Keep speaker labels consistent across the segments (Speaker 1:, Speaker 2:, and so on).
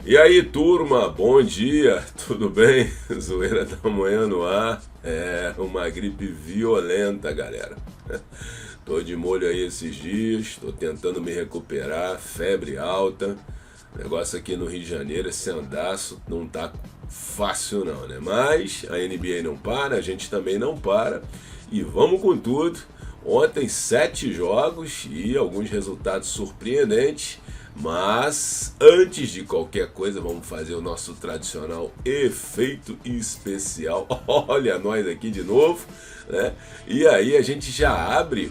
Speaker 1: E aí, turma, bom dia, tudo bem? Zoeira da manhã no ar. É uma gripe violenta, galera. Tô de molho aí esses dias, tô tentando me recuperar, febre alta. Negócio aqui no Rio de Janeiro, esse andaço não tá fácil não, né? Mas a NBA não para, a gente também não para. E vamos com tudo. Ontem 7 jogos e alguns resultados surpreendentes. Mas antes de qualquer coisa, vamos fazer o nosso tradicional efeito especial. Olha nós aqui de novo, né? E aí a gente já abre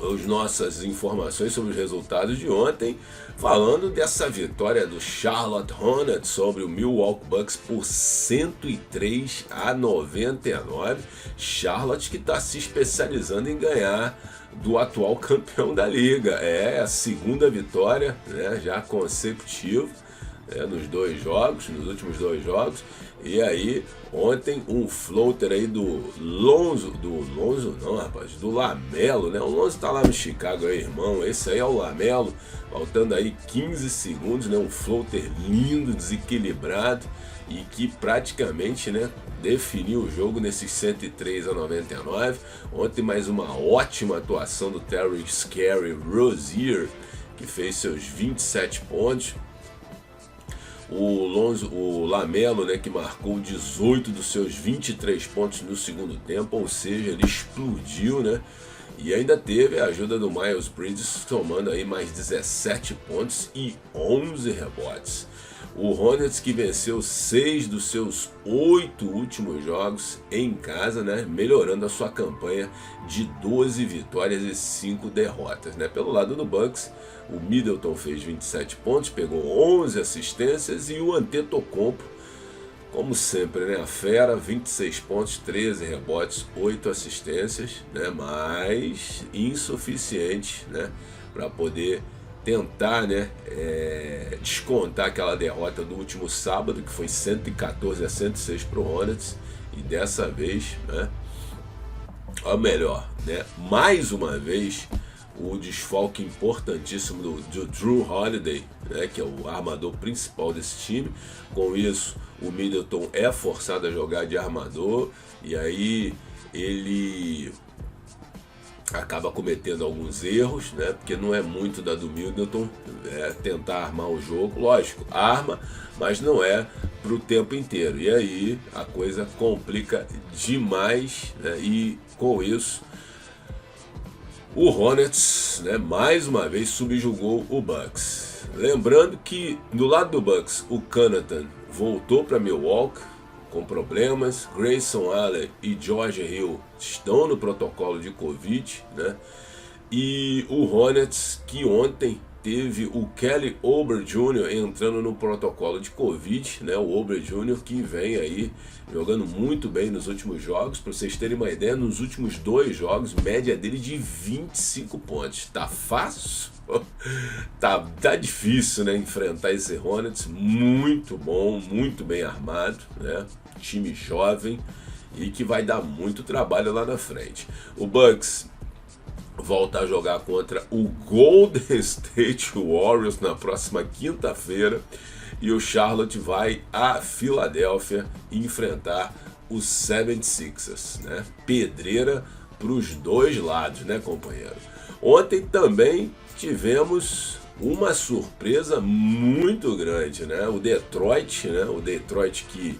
Speaker 1: as nossas informações sobre os resultados de ontem, falando dessa vitória do Charlotte Hornets sobre o Milwaukee Bucks por 103-99. Charlotte que está se especializando em ganhar do atual campeão da liga. É a segunda vitória, né, já consecutiva, nos últimos dois jogos. E aí, ontem um floater aí do Lonzo não, rapaz, do Lamelo, né? O Lonzo tá lá no Chicago aí, irmão. Esse aí é o Lamelo, faltando aí 15 segundos, né? Um floater lindo, desequilibrado e que praticamente, né, definiu o jogo nesses 103-99. Ontem mais uma ótima atuação do Terry Scary Rozier, que fez seus 27 pontos. O Lamelo, né, que marcou 18 dos seus 23 pontos no segundo tempo, ou seja, ele explodiu, né? E ainda teve a ajuda do Miles Bridges, tomando aí mais 17 pontos e 11 rebotes. O Hornets que venceu 6 dos seus 8 últimos jogos em casa, né, melhorando a sua campanha de 12 vitórias e 5 derrotas. Né? Pelo lado do Bucks, o Middleton fez 27 pontos, pegou 11 assistências e o Antetokounmpo, como sempre, né, a fera, 26 pontos, 13 rebotes, 8 assistências, né, mas insuficiente, né, para poder tentar, né, descontar aquela derrota do último sábado, que foi 114-106 para o Hornets, e dessa vez, né, ou melhor, né, mais uma vez, o desfalque importantíssimo do Drew Holiday, né, que é o armador principal desse time. Com isso, o Middleton é forçado a jogar de armador, e aí ele acaba cometendo alguns erros, né? Porque não é muito da do Middleton tentar armar o jogo. Lógico, arma, mas não é pro tempo inteiro. E aí a coisa complica demais, né? E com isso o Hornets, né, mais uma vez subjugou o Bucks. Lembrando que do lado do Bucks, o Connaughton voltou para Milwaukee com problemas. Grayson Allen e George Hill estão no protocolo de Covid, né? E o Hornets, que ontem teve o Kelly Oubre Jr. entrando no protocolo de Covid, né? O Oubre Jr. que vem aí jogando muito bem nos últimos jogos. Para vocês terem uma ideia, nos últimos 2 jogos, média dele de 25 pontos. Tá fácil? Tá difícil, né, enfrentar esse Hornets. Muito bom, muito bem armado, né? Time jovem e que vai dar muito trabalho lá na frente. O Bucks volta a jogar contra o Golden State Warriors na próxima quinta-feira, e o Charlotte vai a Filadélfia enfrentar os 76ers, né? Pedreira para os dois lados, né, companheiro? Ontem também tivemos uma surpresa muito grande, né? O Detroit, né? O Detroit que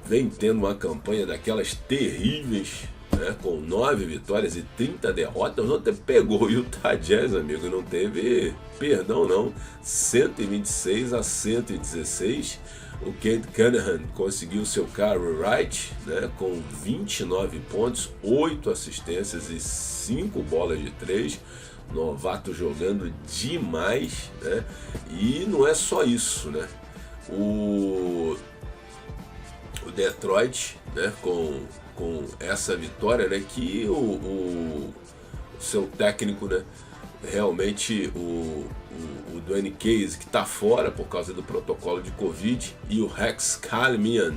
Speaker 1: vem tendo uma campanha daquelas terríveis, né, com 9 vitórias e 30 derrotas. Ontem pegou o Utah Jazz, amigo, não teve perdão não, 126-116. O Cade Cunningham conseguiu seu career right, né, com 29 pontos, 8 assistências e 5 bolas de 3. Novato jogando demais, né? E não é só isso, né? O Detroit, né, com essa vitória, né, que o seu técnico, né, realmente o Dwayne Casey, que está fora por causa do protocolo de Covid, e o Rex Kalmian,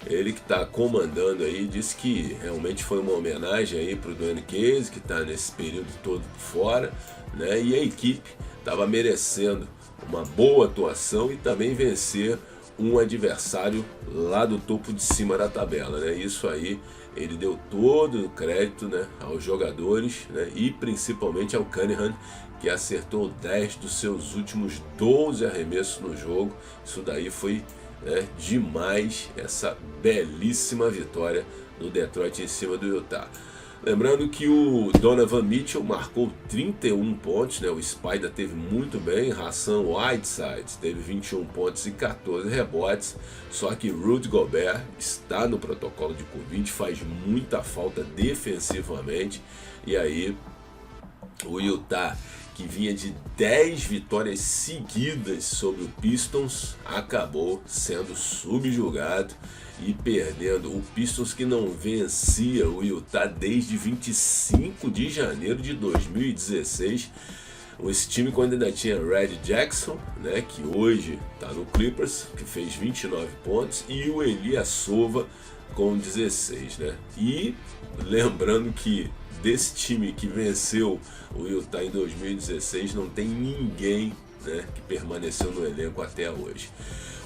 Speaker 1: ele que está comandando aí, disse que realmente foi uma homenagem aí para o Dwayne Casey, que está nesse período todo fora, né, e a equipe estava merecendo uma boa atuação e também vencer um adversário lá do topo de cima da tabela, né? Isso aí ele deu todo o crédito, né, aos jogadores, né, e principalmente ao Cunningham, que acertou 10 dos seus últimos 12 arremessos no jogo. Isso daí foi, né, demais, essa belíssima vitória do Detroit em cima do Utah. Lembrando que o Donovan Mitchell marcou 31 pontos, né? O Spider teve muito bem, Hassan Whiteside teve 21 pontos e 14 rebotes, só que Rudy Gobert está no protocolo de Covid, faz muita falta defensivamente, e aí o Utah, que vinha de 10 vitórias seguidas sobre o Pistons, acabou sendo subjugado e perdendo. O Pistons, que não vencia o Utah desde 25 de janeiro de 2016. Esse time, quando ainda tinha Red Jackson, né, que hoje está no Clippers, que fez 29 pontos, e o Ilyasova com 16, né? E lembrando que desse time que venceu o Utah em 2016, não tem ninguém, né, que permaneceu no elenco até hoje.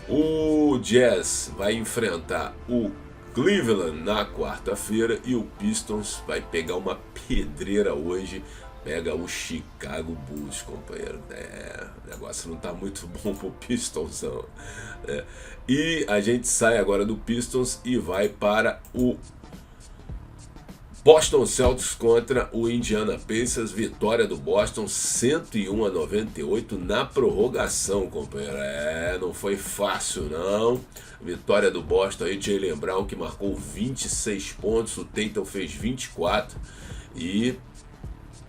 Speaker 1: O Jazz vai enfrentar o Cleveland na quarta-feira e o Pistons vai pegar uma pedreira hoje. Pega o Chicago Bulls, companheiro. O negócio não tá muito bom pro Pistons, não. E a gente sai agora do Pistons e vai para o Boston Celtics contra o Indiana Pacers. Vitória do Boston 101-98 na prorrogação, companheiro. Não foi fácil, não. Vitória do Boston aí, Jaylen Brown, que marcou 26 pontos, o Tatum fez 24 e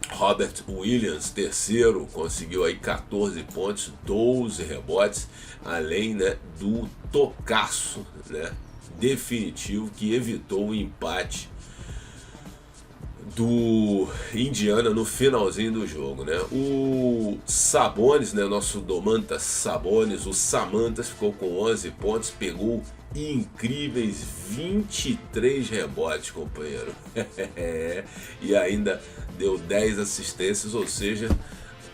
Speaker 1: Robert Williams, terceiro, conseguiu aí 14 pontos, 12 rebotes, além, né, do tocaço, né, definitivo que evitou o empate do Indiana no finalzinho do jogo, né? O Sabonis, né, nosso Domantas Sabonis, o Samantas ficou com 11 pontos, pegou incríveis 23 rebotes, companheiro. E ainda deu 10 assistências, ou seja,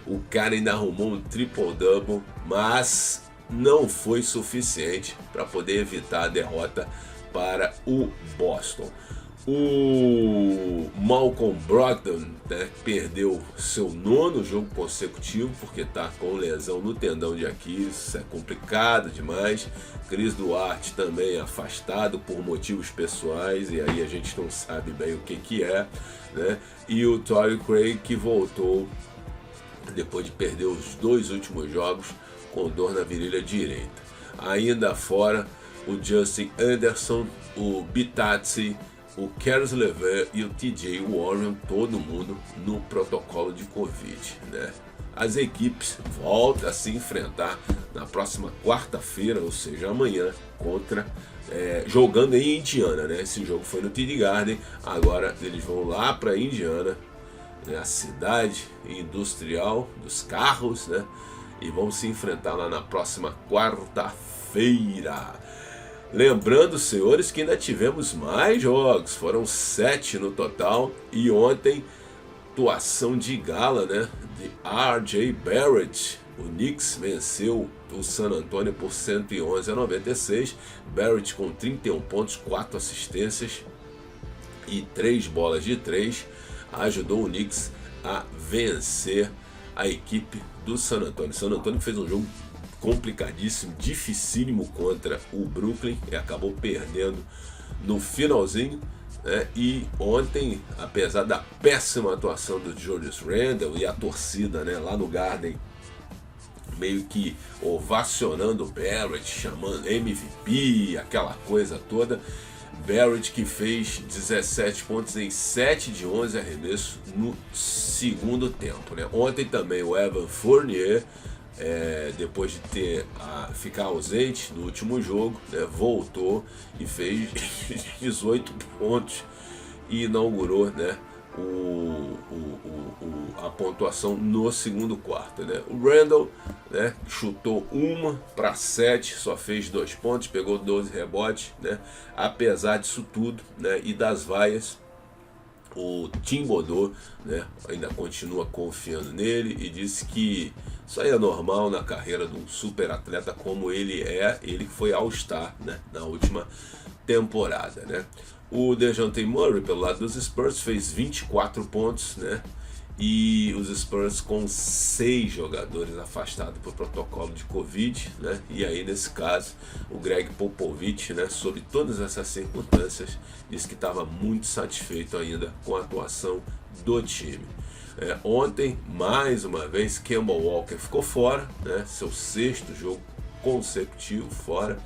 Speaker 1: o cara ainda arrumou um triple-double, mas não foi suficiente para poder evitar a derrota para o Boston. O Malcolm Brogdon, né, perdeu seu 9º jogo consecutivo porque está com lesão no tendão de Aquiles. Isso é complicado demais. Chris Duarte também afastado por motivos pessoais, e aí a gente não sabe bem o que é, né? E o Torrey Craig, que voltou depois de perder os 2 últimos jogos com dor na virilha direita. Ainda fora o Justin Anderson, o Bitadze, o Caris LeVert e o TJ Warren, todo mundo no protocolo de Covid, né? As equipes voltam a se enfrentar na próxima quarta-feira, ou seja, amanhã, jogando em Indiana, né? Esse jogo foi no TD Garden, agora eles vão lá para Indiana, né, a cidade industrial dos carros, né? E vão se enfrentar lá na próxima quarta-feira. Lembrando, senhores, que ainda tivemos mais jogos, foram 7 no total, e ontem, atuação de gala, né, de R.J. Barrett. O Knicks venceu o San Antonio por 111-96, Barrett com 31 pontos, 4 assistências e 3 bolas de 3, ajudou o Knicks a vencer a equipe do San Antonio. San Antonio fez um jogo complicadíssimo, dificílimo contra o Brooklyn e acabou perdendo no finalzinho, né? E ontem, apesar da péssima atuação do Julius Randle e a torcida, né, lá no Garden meio que ovacionando o Barrett, chamando MVP, aquela coisa toda, Barrett, que fez 17 pontos em 7 de 11 arremessos no segundo tempo, né? Ontem também o Evan Fournier, depois de ficar ausente no último jogo, né, voltou e fez 18 pontos e inaugurou, né, a pontuação no segundo quarto, né? O Randle, né, chutou 1 para 7, só fez 2 pontos, pegou 12 rebotes, né? Apesar disso tudo, né, e das vaias, o Thibodeau, né, ainda continua confiando nele e disse que Isso aí é normal na carreira de um super atleta como ele que foi All-Star, né, na última temporada, né. O DeJounte Murray, pelo lado dos Spurs, fez 24 pontos, né, e os Spurs com 6 jogadores afastados por protocolo de Covid, né, e aí nesse caso o Greg Popovich, né, sob todas essas circunstâncias, disse que estava muito satisfeito ainda com a atuação do time. Ontem, mais uma vez, Kemba Walker ficou fora, né, seu 6º jogo consecutivo fora.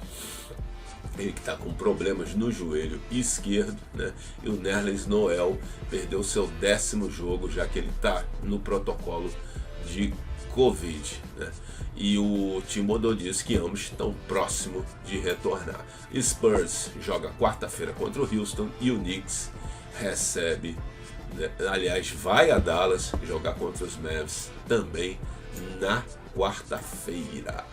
Speaker 1: Ele que está com problemas no joelho esquerdo, né? E o Nerlens Noel perdeu seu 10º jogo, já que ele está no protocolo de Covid, né? E o Thibodeau diz que ambos estão próximos de retornar. Spurs joga quarta-feira contra o Houston e o Knicks recebe, né? Aliás, vai a Dallas jogar contra os Mavs também na quarta-feira.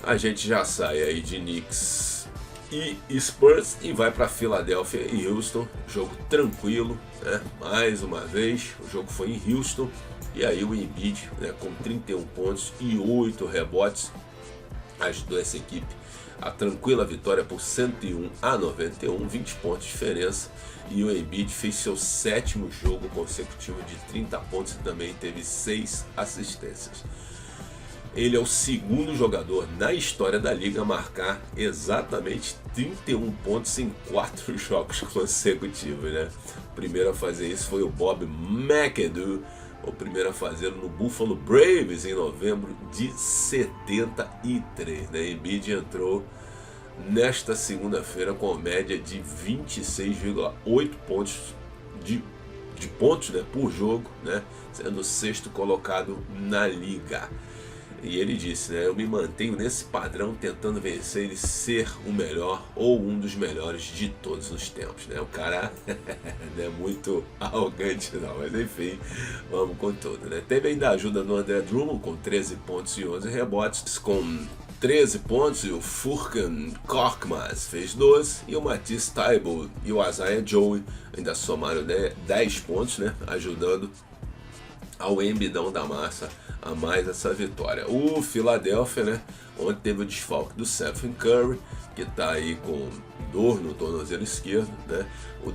Speaker 1: A gente já sai aí de Knicks e Spurs e vai para Filadélfia e Houston, jogo tranquilo, né? Mais uma vez, o jogo foi em Houston e aí o Embiid, né, com 31 pontos e 8 rebotes, ajudou essa equipe a tranquila vitória por 101-91, 20 pontos de diferença, e o Embiid fez seu 7º jogo consecutivo de 30 pontos e também teve 6 assistências. Ele é o 2º jogador na história da liga a marcar exatamente 31 pontos em 4 jogos consecutivos, né? O primeiro a fazer isso foi o Bob McAdoo, o primeiro a fazê-lo no Buffalo Braves em novembro de 73, né? Embiid entrou nesta segunda-feira com a média de 26,8 pontos de pontos, né, por jogo, né? Sendo o 6º colocado na liga. E ele disse, né, eu me mantenho nesse padrão tentando vencer e ser o melhor ou um dos melhores de todos os tempos, né? O cara não é muito arrogante não, mas enfim, vamos com tudo, né? Teve ainda a ajuda do André Drummond com 13 pontos e 11 rebotes, com 13 pontos, e o Furkan Korkmaz fez 12, e o Matisse Thybulle e o Isaiah Joe ainda somaram 10 pontos, né, ajudando ao Embidão da Massa a mais essa vitória. O Philadelphia, né, ontem teve o desfalque do Stephen Curry, que está aí com dor no tornozelo esquerdo, né? O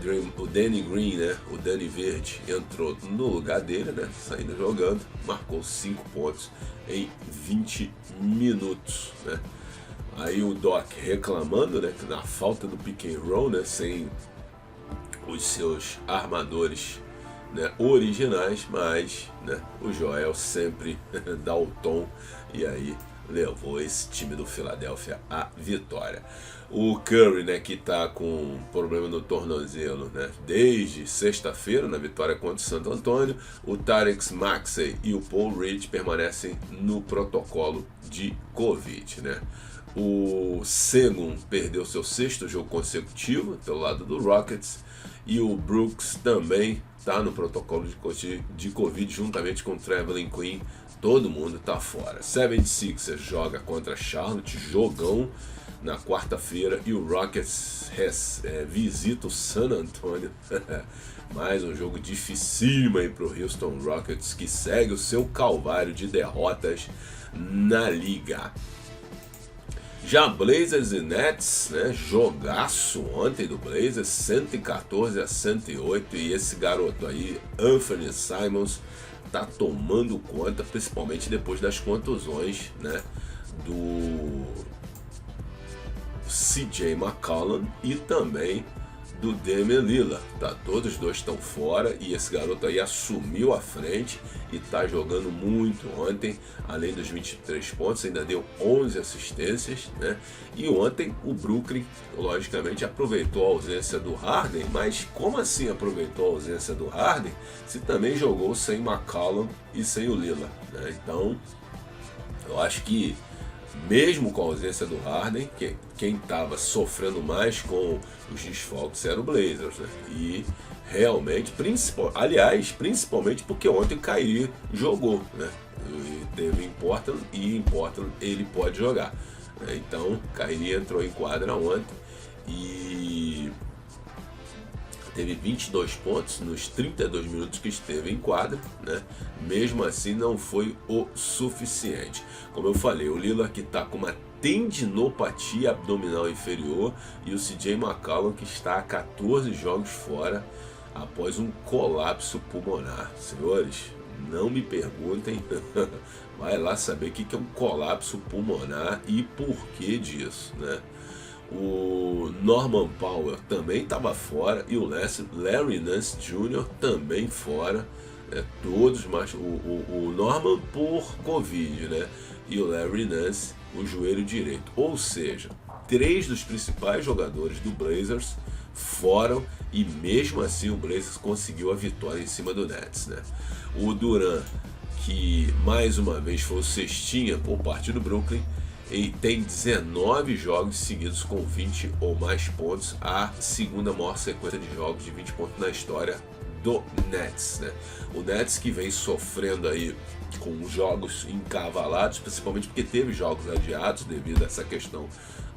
Speaker 1: Danny Green, né, o Danny Verde, entrou no lugar dele, né, saindo jogando, marcou 5 pontos em 20 minutos, né? Aí o Doc reclamando, né, na falta do pick and roll, né, sem os seus armadores, né, originais, mas, né, o Joel sempre dá o tom e aí levou esse time do Philadelphia à vitória. O Curry, né, que está com problema no tornozelo, né, desde sexta-feira na vitória contra o Santo Antônio. O Tyrese Maxey e o Paul Reed permanecem no protocolo de Covid, né. O Sengun perdeu seu 6º jogo consecutivo pelo lado do Rockets, e o Brooks também está no protocolo de Covid juntamente com o Trevelin Queen. Todo mundo está fora. 76ers joga contra Charlotte, jogão na quarta-feira, e o Rockets visita o San Antonio. Mais um jogo dificílimo aí para o Houston Rockets, que segue o seu calvário de derrotas na liga. Já Blazers e Nets, né, jogaço ontem do Blazers, 114-108, e esse garoto aí, Anthony Simons, tá tomando conta, principalmente depois das contusões, né, do CJ McCollum e também do Damian Lillard, tá? Todos os dois estão fora, e esse garoto aí assumiu a frente e tá jogando muito ontem. Além dos 23 pontos, ainda deu 11 assistências, né? E ontem o Brooklyn, logicamente, aproveitou a ausência do Harden, mas como assim aproveitou a ausência do Harden se também jogou sem McCollum e sem o Lillard, né? Então, eu acho que mesmo com a ausência do Harden, quem estava sofrendo mais com os desfalques era o Blazers, né? E realmente, principalmente porque ontem o Kyrie jogou, né? E teve em Portland, e em Portland ele pode jogar, né? Então, Kyrie entrou em quadra ontem e teve 22 pontos nos 32 minutos que esteve em quadra, né? Mesmo assim não foi o suficiente. Como eu falei, o Lillard que está com uma tendinopatia abdominal inferior e o CJ McCollum que está a 14 jogos fora após um colapso pulmonar. Senhores, não me perguntem, vai lá saber o que é um colapso pulmonar e por que disso, né? O Norman Powell também estava fora e o Larry Nance Jr. também fora, né? Todos, mas o Norman por Covid, né? E o Larry Nance o joelho direito. Ou seja, 3 dos principais jogadores do Blazers foram e mesmo assim o Blazers conseguiu a vitória em cima do Nets, né? O Durant, que mais uma vez foi o cestinha por parte do Brooklyn, e tem 19 jogos seguidos com 20 ou mais pontos, a segunda maior sequência de jogos de 20 pontos na história do Nets, né? O Nets que vem sofrendo aí com jogos encavalados, principalmente porque teve jogos adiados devido a essa questão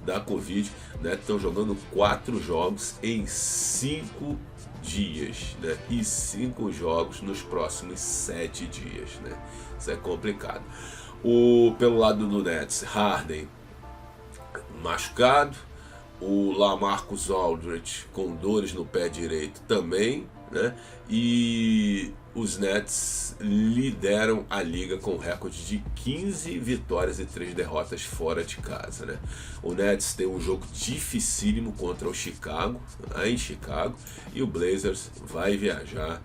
Speaker 1: da Covid, né? Estão jogando 4 jogos em 5 dias, né? E 5 jogos nos próximos 7 dias, né? Isso é complicado. Pelo lado do Nets, Harden machucado, o LaMarcus Aldridge com dores no pé direito também, né? E os Nets lideram a liga com recorde de 15 vitórias e 3 derrotas fora de casa, né? O Nets tem um jogo dificílimo contra o Chicago, em Chicago, e o Blazers vai viajar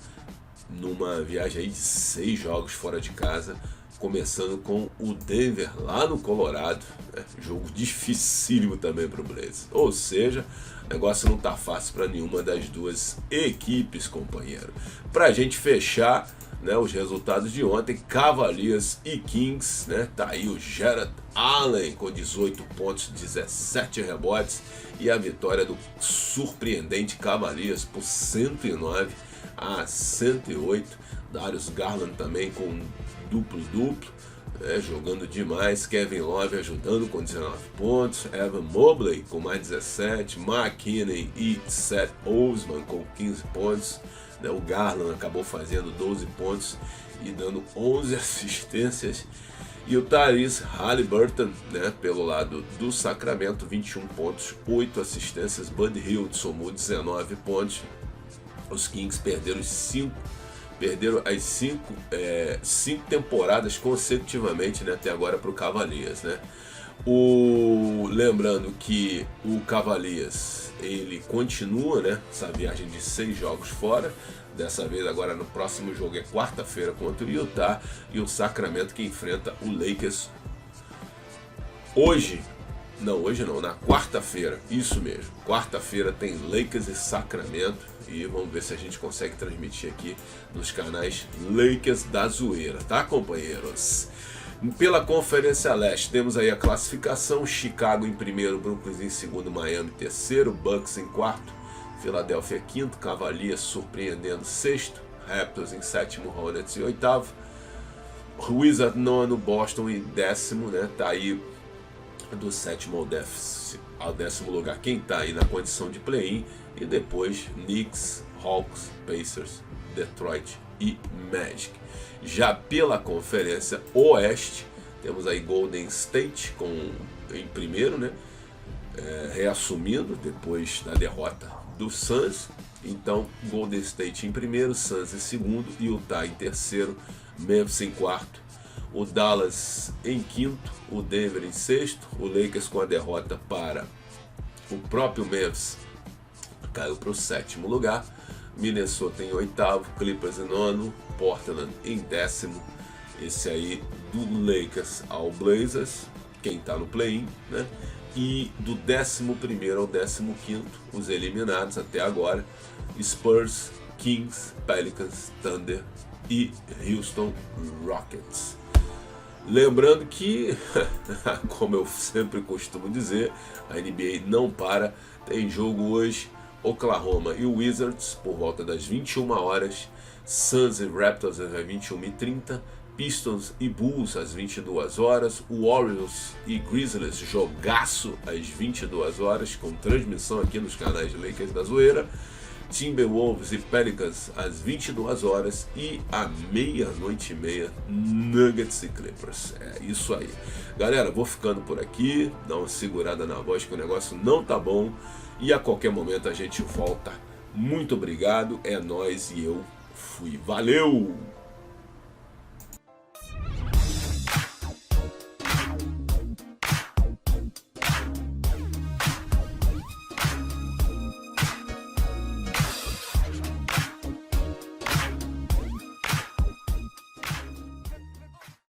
Speaker 1: numa viagem aí de 6 jogos fora de casa, começando com o Denver lá no Colorado, né? Jogo dificílimo também para o Blazers. Ou seja, o negócio não tá fácil para nenhuma das duas equipes, companheiro. Para a gente fechar, né, os resultados de ontem, Cavaliers e Kings, né? Tá aí o Jarrett Allen com 18 pontos, 17 rebotes e a vitória do surpreendente Cavaliers por 109-108. Darius Garland também com duplo-duplo, né, jogando demais. Kevin Love ajudando com 19 pontos. Evan Mobley com mais 17. McKinney e Seth Osman com 15 pontos. Né, o Garland acabou fazendo 12 pontos e dando 11 assistências. E o Tyrese Haliburton, né, pelo lado do Sacramento, 21 pontos, 8 assistências. Buddy Hield somou 19 pontos. Os Kings perderam as 5 temporadas consecutivamente, né, até agora para o Cavaliers, né? Lembrando que o Cavaliers ele continua, né, essa viagem de 6 jogos fora. Dessa vez agora no próximo jogo é quarta-feira contra o Utah, e o Sacramento que enfrenta o Lakers hoje não, na quarta-feira, isso mesmo. Quarta-feira tem Lakers e Sacramento e vamos ver se a gente consegue transmitir aqui nos canais Lakers da Zoeira, tá, companheiros? Pela Conferência Leste, temos aí a classificação: Chicago em primeiro, Brooklyn em segundo, Miami terceiro, Bucks em quarto, Filadélfia quinto, Cavaliers surpreendendo sexto, Raptors em sétimo, Hornets em oitavo, Wizards nono, Boston em décimo, né? Tá aí do sétimo ao décimo lugar quem tá aí na condição de play-in, e depois Knicks, Hawks, Pacers, Detroit e Magic. Já pela Conferência Oeste, temos aí Golden State em primeiro, né? Reassumindo depois da derrota do Suns. Então, Golden State em primeiro, Suns em segundo, Utah em terceiro, Memphis em quarto, o Dallas em quinto, o Denver em sexto, o Lakers com a derrota para o próprio Memphis caiu para o sétimo lugar, Minnesota em oitavo, Clippers em nono, Portland em décimo. Esse aí do Lakers ao Blazers, quem está no play-in, né? E do 11º ao 15º, os eliminados até agora, Spurs, Kings, Pelicans, Thunder e Houston Rockets. Lembrando que, como eu sempre costumo dizer, a NBA não para. Tem jogo hoje, Oklahoma e Wizards por volta das 21 horas, Suns e Raptors às 21h30, Pistons e Bulls às 22 horas, Warriors e Grizzlies jogaço às 22 horas, com transmissão aqui nos canais de Lakers da Zoeira. Timberwolves e Pelicans às 22 horas e à 00:30 Nuggets e Clippers. É isso aí. Galera, vou ficando por aqui, dá uma segurada na voz que o negócio não tá bom e a qualquer momento a gente volta. Muito obrigado, é nóis e eu fui. Valeu!